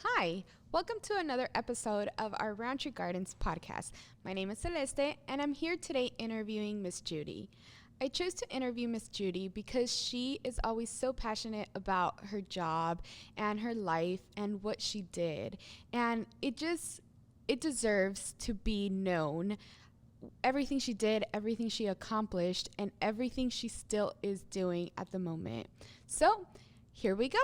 Hi, welcome to another episode of our Rowntree Gardens podcast. My name is Celeste, and I'm here today interviewing Miss Judi. I chose to interview Miss Judi because she is always so passionate about her job and her life and what she did. And it deserves to be known. Everything she did, everything she accomplished, and everything she still is doing at the moment. So, here we go.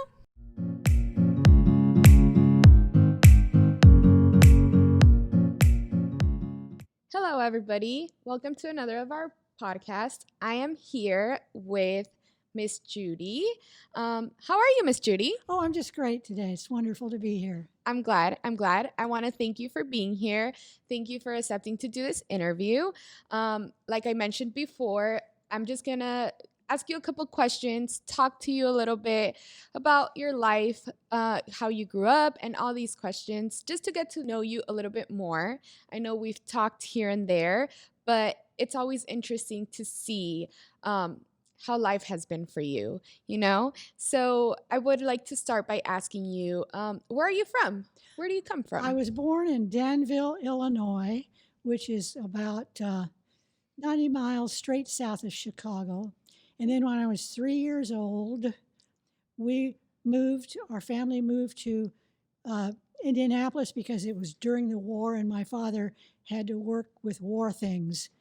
Hello, everybody. Welcome to another of our podcasts. I am here with Miss Judi. How are you, Miss Judi? Oh, I'm just great today. It's wonderful to be here. I'm glad. I want to thank you for being here. Thank you for accepting to do this interview. Like I mentioned before, I'm just going to ask you a couple questions, talk to you a little bit about your life, how you grew up, and all these questions, just to get to know you a little bit more. I know we've talked here and there, but it's always interesting to see how life has been for you, you know? So I would like to start by asking you, where are you from? Where do you come from? I was born in Danville, Illinois, which is about 90 miles straight south of Chicago. And then when I was 3 years old, our family moved to Indianapolis because it was during the war and my father had to work with war things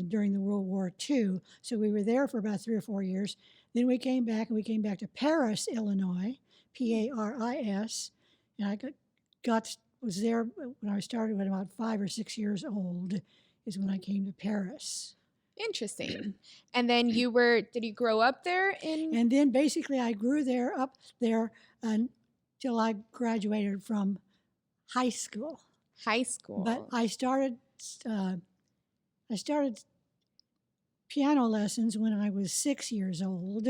during the World War II. So we were there for about 3 or 4 years. Then we came back to Paris, Illinois, Paris. And I was there when I started when about 5 or 6 years old is when I came to Paris. Interesting. And then did you grow up there in? And then basically I grew up there until I graduated from high school. High school. But I started piano lessons when I was 6 years old.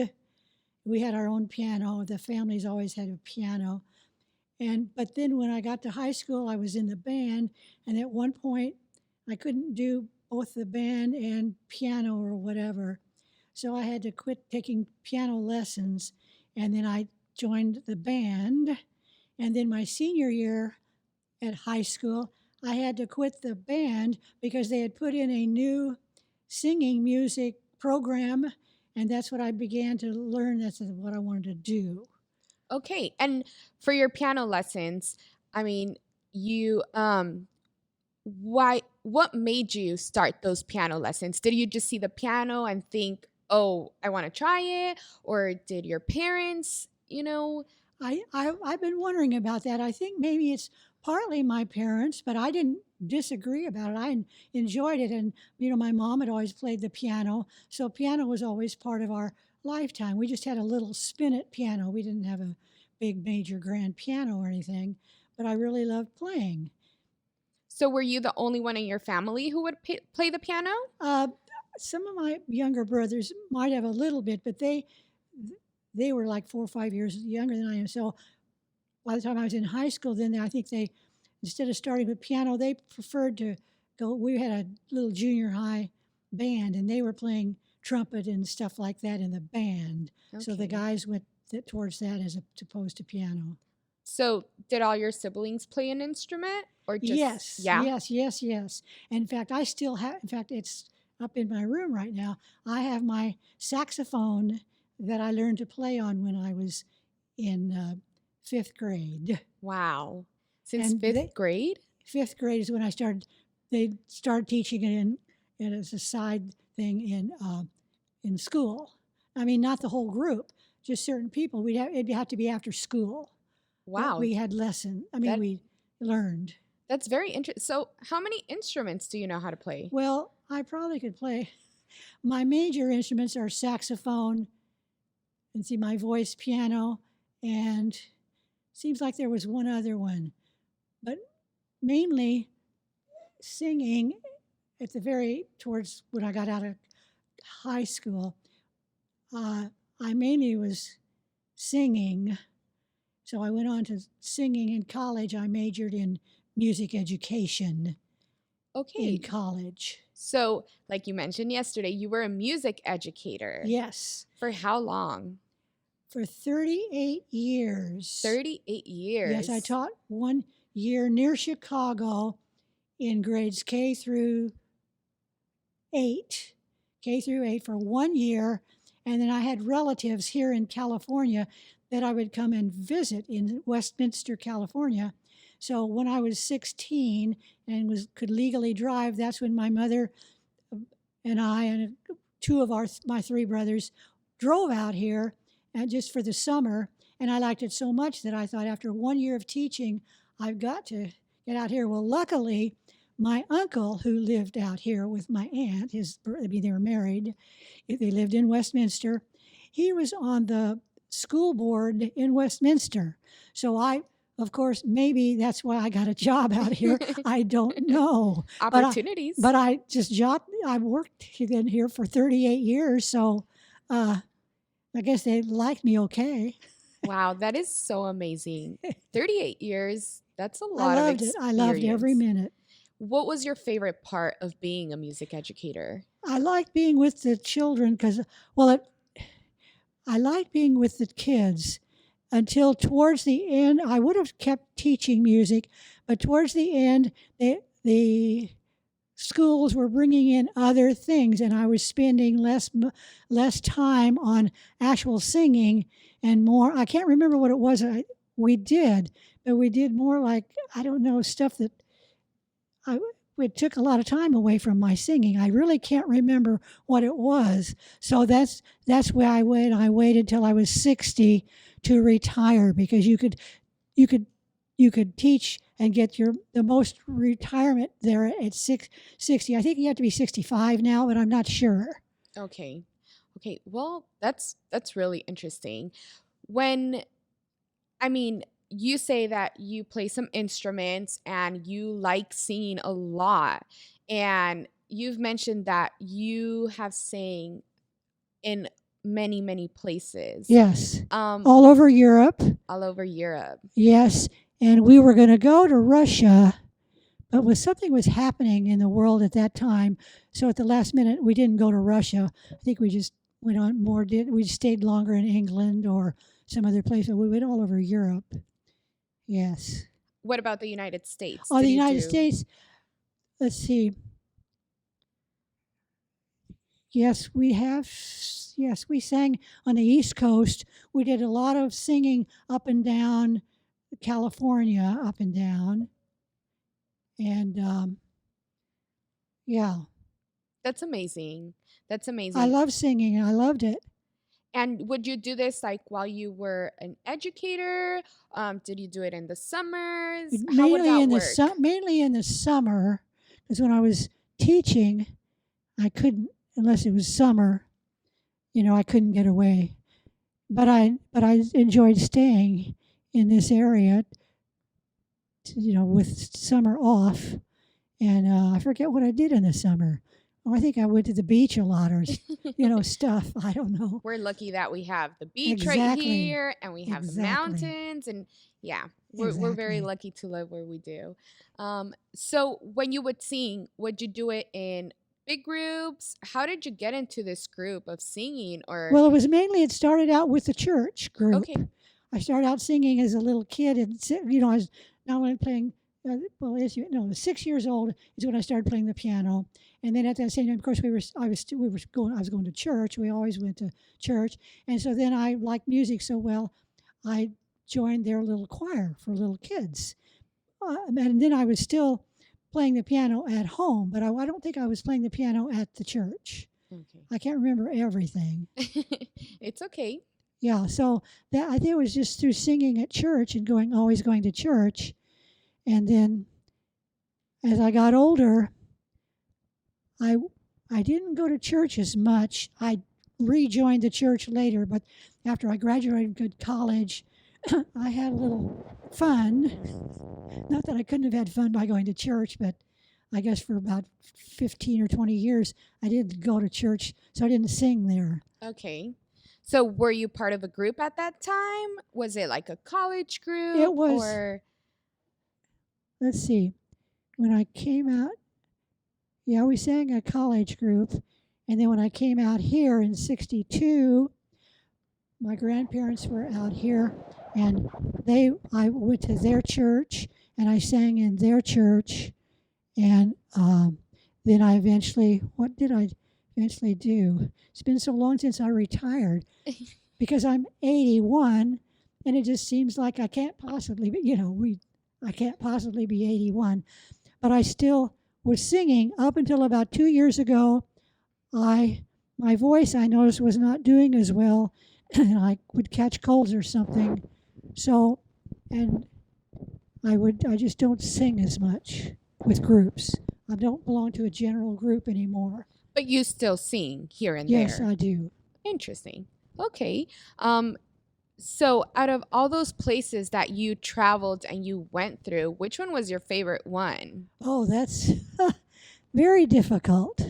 We had our own piano. The family's always had a piano. But then when I got to high school, I was in the band. And at one point, I couldn't do both the band and piano or whatever. So I had to quit taking piano lessons. And then I joined the band. And then my senior year at high school, I had to quit the band because they had put in a new singing music program, and that's what I began to learn. That's what I wanted to do. Okay. And for your piano lessons, I mean, what made you start those piano lessons? Did you just see the piano and think, oh, I want to try it? Or did your parents, I've been wondering about that. I think maybe it's partly my parents, but I didn't disagree about it. I enjoyed it. And, my mom had always played the piano. So piano was always part of our lifetime. We just had a little spinet piano. We didn't have a big, major, grand piano or anything, but I really loved playing. So were you the only one in your family who would play the piano? Some of my younger brothers might have a little bit, but they were like 4 or 5 years younger than I am. So by the time I was in high school, then I think they, instead of starting with piano, they preferred to go. We had a little junior high band, and they were playing trumpet and stuff like that in the band. Okay. So the guys went towards that as opposed to piano. So did all your siblings play an instrument? Or just, yes, yeah? Yes. In fact, I still have, it's up in my room right now. I have my saxophone that I learned to play on when I was in 5th grade. Wow. Since fifth grade? 5th grade is when they started teaching it as a side thing in school. I mean, not the whole group, just certain people. It'd have to be after school. Wow. We had we learned. That's very interesting. So how many instruments do you know how to play? Well, I probably could play. My major instruments are saxophone, and my voice, piano, and seems like there was one other one. But mainly singing towards when I got out of high school, I mainly was singing. So I went on to singing in college. I majored in music education. Okay. In college. So, like you mentioned yesterday, you were a music educator. Yes. For how long? For 38 years. 38 Yes, I years. taught 1 year near Chicago in grades K through 8, K through 8 for 1 year. And then I had relatives here in California that I would come and visit in Westminster, California. So when I was 16 and could legally drive, that's when my mother and I and two of my three brothers drove out here and just for the summer. And I liked it so much that I thought after 1 year of teaching, I've got to get out here. Well, luckily, my uncle who lived out here with my aunt, they were married, they lived in Westminster. He was on the school board in Westminster. So of course, maybe that's why I got a job out here. I don't know. Opportunities. But I worked in here for 38 years. So I guess they liked me okay. Wow, that is so amazing. 38 years. That's a I lot of loved it. I loved every experience. minute. What was your favorite part of being a music educator? I liked being with the children because, I liked being with the kids until towards the end. I would have kept teaching music, but towards the end, the schools were bringing in other things, and I was spending less time on actual singing and more. I can't remember what it was we did, but we did more like, I don't know, stuff that it took a lot of time away from my singing. I really can't remember what it was. So that's where I went. I waited till I was 60 to retire because you could teach and get the most retirement there at 60. I think you have to be 65 now, but I'm not sure. Okay. Well, that's really interesting. You say that you play some instruments and you like singing a lot. And you've mentioned that you have sang in many, many places. Yes. All over Europe. All over Europe. Yes. And we were going to go to Russia, but something was happening in the world at that time. So at the last minute, we didn't go to Russia. I think we just went on we stayed longer in England or some other place. But we went all over Europe. Yes. What about the United States? Oh, the United States. Let's see. Yes, we have. Yes, we sang on the East Coast. We did a lot of singing up and down California, up and down. And yeah. That's amazing. I love singing. I loved it. And would you do this like while you were an educator? Did you do it in the summers? How would that work? Mainly in the summer, because when I was teaching, I couldn't, unless it was summer, I couldn't get away. But I enjoyed staying in this area, with summer off. And I forget what I did in the summer. I think I went to the beach a lot or, stuff. I don't know. We're lucky that we have the beach right here and we have the mountains. And we're very lucky to live where we do. So when you would sing, would you do it in big groups? How did you get into this group of singing? Well, it started out with the church group. Okay. I started out singing as a little kid and, I was not only playing, 6 years old is when I started playing the piano. And then at that same time, of course, I was going to church. We always went to church. And so then I liked music so well, I joined their little choir for little kids. And then I was still playing the piano at home, but I don't think I was playing the piano at the church. Okay. I can't remember everything. It's okay. Yeah, so that I think it was just through singing at church and always going to church. And then as I got older, I didn't go to church as much. I rejoined the church later, but after I graduated college, I had a little fun. Not that I couldn't have had fun by going to church, but I guess for about 15 or 20 years, I didn't go to church, so I didn't sing there. Okay. So were you part of a group at that time? Was it like a college group? It was. Let's see. When I came out, we sang a college group. And then when I came out here in 62, my grandparents were out here, and I went to their church, and I sang in their church, and then I eventually, what did I eventually do? It's been so long since I retired because I'm 81, and it just seems like I can't possibly be, I can't possibly be 81, but I still was singing up until about 2 years ago. I My voice I noticed was not doing as well, and I would catch colds or something. So, and I just don't sing as much with groups. I don't belong to a general group anymore. But you still sing here and Yes, there. I do. Interesting. Okay. So out of all those places that you traveled and you went through, which one was your favorite one? Oh, that's very difficult.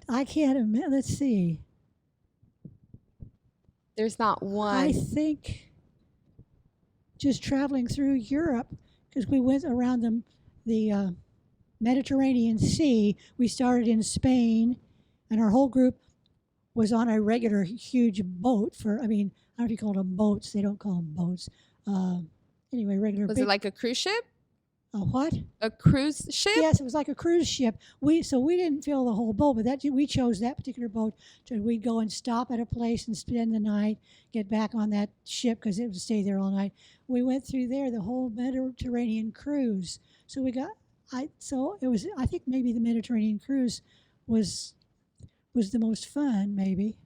I can't imagine. Let's see. There's not I one. think just traveling through Europe because we went around the Mediterranean Sea. We started in Spain, and our whole group was on a regular huge boat for. I mean, I don't know if you call them boats. They don't call them boats. Uh, anyway, regular Was it big. like a cruise ship? A what? A cruise ship? Yes, it was like a cruise ship. We didn't fill the whole boat, but that we chose that particular boat. So we'd go and stop at a place and spend the night, get back on that ship because it would stay there all night. We went through there the whole Mediterranean cruise. So we got I so it was I think maybe the Mediterranean cruise was was the most fun maybe.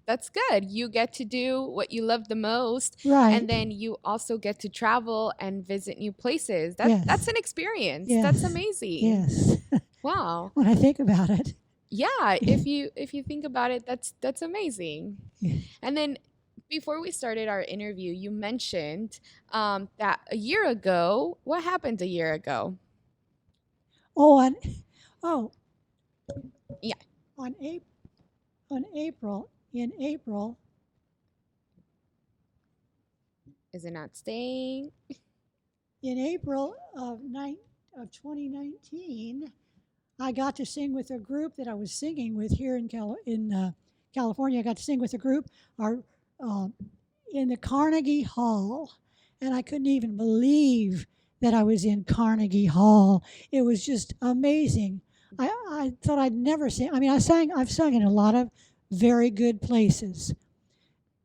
That's good. You get to do what you love the most, Right. and then you also get to travel and visit new places. That's Yes. an experience. That's Yes. amazing. Yes. Wow. When I think about it. Yeah, if you think about it, that's amazing. Yeah. And then before we started our interview, you mentioned that a year ago, what happened a year ago? Oh, and oh, Yeah, on April on April in April is it not staying? in April of 2019, I got to sing with a group that I was singing with here in California. I got to sing with a group our, uh, in the Carnegie Hall, and I couldn't even believe that I was in Carnegie Hall. It was just amazing. I thought I'd never sing. I mean, I've sung in a lot of very good places,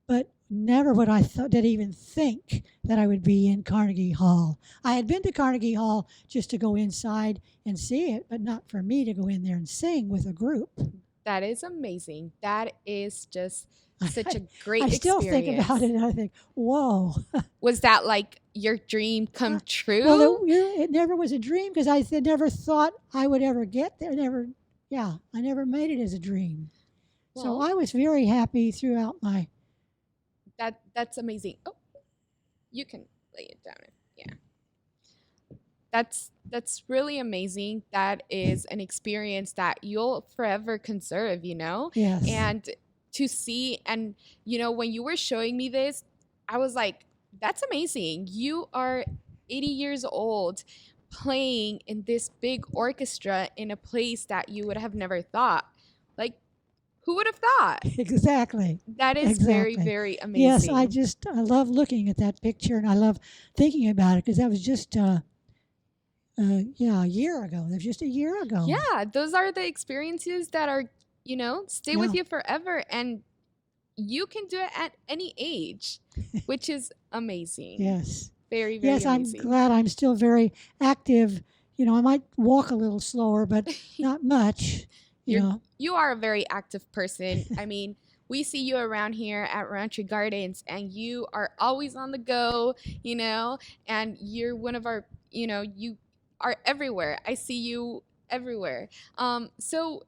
but never would did even think that I would be in Carnegie Hall. I had been to Carnegie Hall just to go inside and see it, but not for me to go in there and sing with a group. That is amazing. That is just such I, a great I still think about experience. it and I think, whoa. Was that like your dream come Well, true? it never was a dream because I never thought I would ever get there. I never made it as a dream. So Well, I was very happy throughout my. that's amazing. Oh, you can lay it down. Yeah. That's really amazing. That is an experience that you'll forever conserve, Yes. And to see and when you were showing me this, I was like, that's amazing. You are 80 years old playing in this big orchestra in a place that you would have never thought. Like, who would have thought? Exactly. That is very, Exactly. very Yes, amazing. I love looking at that picture and I love thinking about it because that was just a year ago. That was just a year ago. Yeah, those are the experiences that are, stay with Yeah. you forever. And you can do it at any age, which is amazing. Yes. Very, very Yes, I'm amazing. glad I'm still very active. I might walk a little slower, but not much. You You're know. you are a very active person. I mean, we see you around here at Rowntree Gardens and you are always on the go, and you're one of our, you are everywhere. I see you everywhere. So,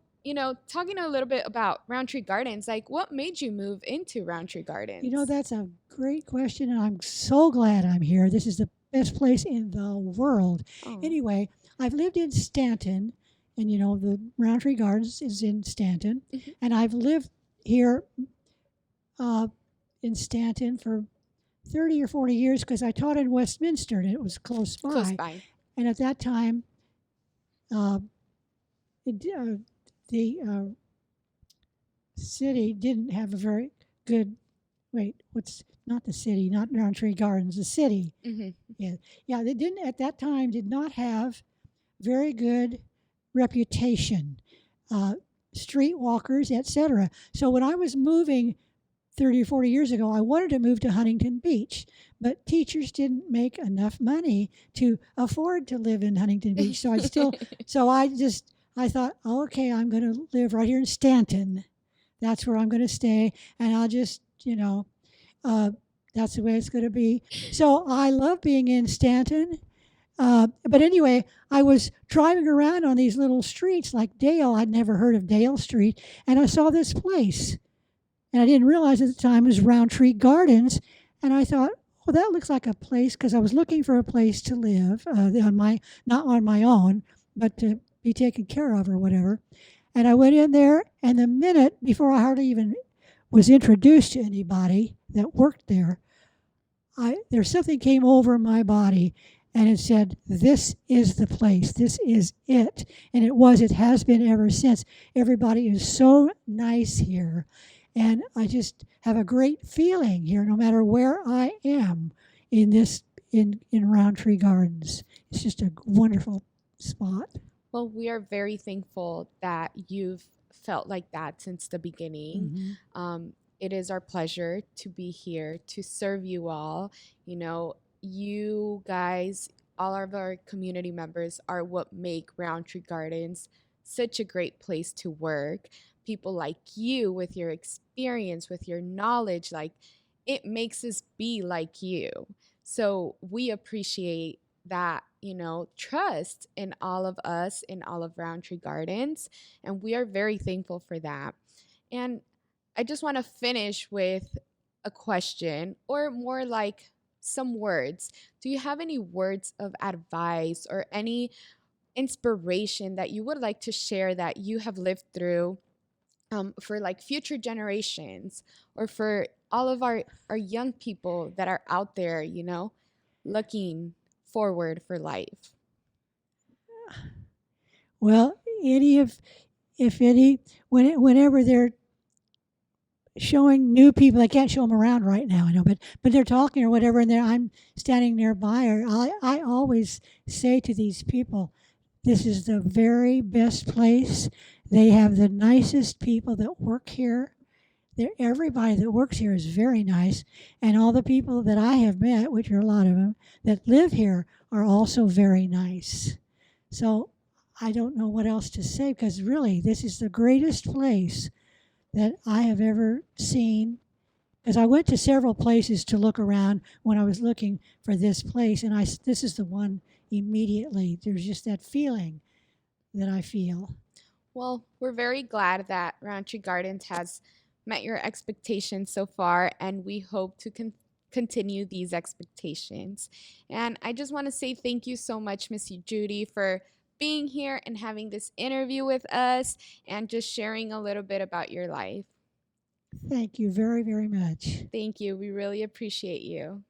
talking a little bit about Rowntree Gardens, like what made you move into Rowntree Gardens? That's a great question, and I'm so glad I'm here. This is the best place in the world. Oh, Anyway, I've lived in Stanton, and the Roundtree Gardens is in Stanton, mhm. and I've lived here uh, in Stanton for 30 or 40 years because I taught in Westminster, and it was close Close by. by. And at that time, uh, the city didn't have a very good wait, what's not the city, not Rowntree Gardens, the city. Hmm. Yeah, yeah. They didn't at that time did not have very good reputation, uh, streetwalkers, etc. So when I was moving 30 or 40 years ago, I wanted to move to Huntington Beach, but teachers didn't make enough money to afford to live in Huntington Beach. So I thought, oh, okay, I'm going to live right here in Stanton. That's where I'm going to stay, and I'll just, uh, that's the way it's going to be. So I love being in Stanton. But anyway, I was driving around on these little streets like Dale. I'd never heard of Dale Street, and I saw this place, and I didn't realize at the time it was Rowntree Gardens. And I thought, well, that looks like a place because I was looking for a place to live not on my own, but to be taken care of or whatever. And I went in there, and the minute before I hardly even was introduced to anybody that worked there, there's something came over my body, and it said, "This is the place. This is it." And it has been ever since. Everybody is so nice here, and I just have a great feeling here, no matter where I am in this in Roundtree Gardens. It's just a wonderful spot. Well, we are very thankful that you've felt like that since the beginning. Hmm. It is our pleasure to be here to serve you all. You guys, all of our community members, are what make Roundtree Gardens such a great place to work. People like you, with your experience, with your knowledge, like it makes us be like you. So we appreciate that, trust in all of us, in all of Roundtree Gardens. And we are very thankful for that. And I just want to finish with a question, or more like some words. Do you have any words of advice or any inspiration that you would like to share that you have lived through, for like future generations, or for all of our young people that are out there, looking forward for life? Well, any of if any whenever they're showing new people, I can't show them around right now, I know, but they're talking or whatever, and I'm standing nearby, or I always say to these people, this is the very best place. They have the nicest people that work here. Everybody that works here is very nice, and all the people that I have met, which are a lot of them, that live here are also very nice. So I don't know what else to say because really, this is the greatest place that I have ever seen. Because I went to several places to look around when I was looking for this place, and this is the one immediately. There's just that feeling that I feel. Well, we're very glad that Roundtree Gardens has met your expectations so far, and we hope to continue these expectations. And I just want to say thank you so much, Miss Judy, for being here and having this interview with us and just sharing a little bit about your life. Thank you very, very much. Thank you. We really appreciate you.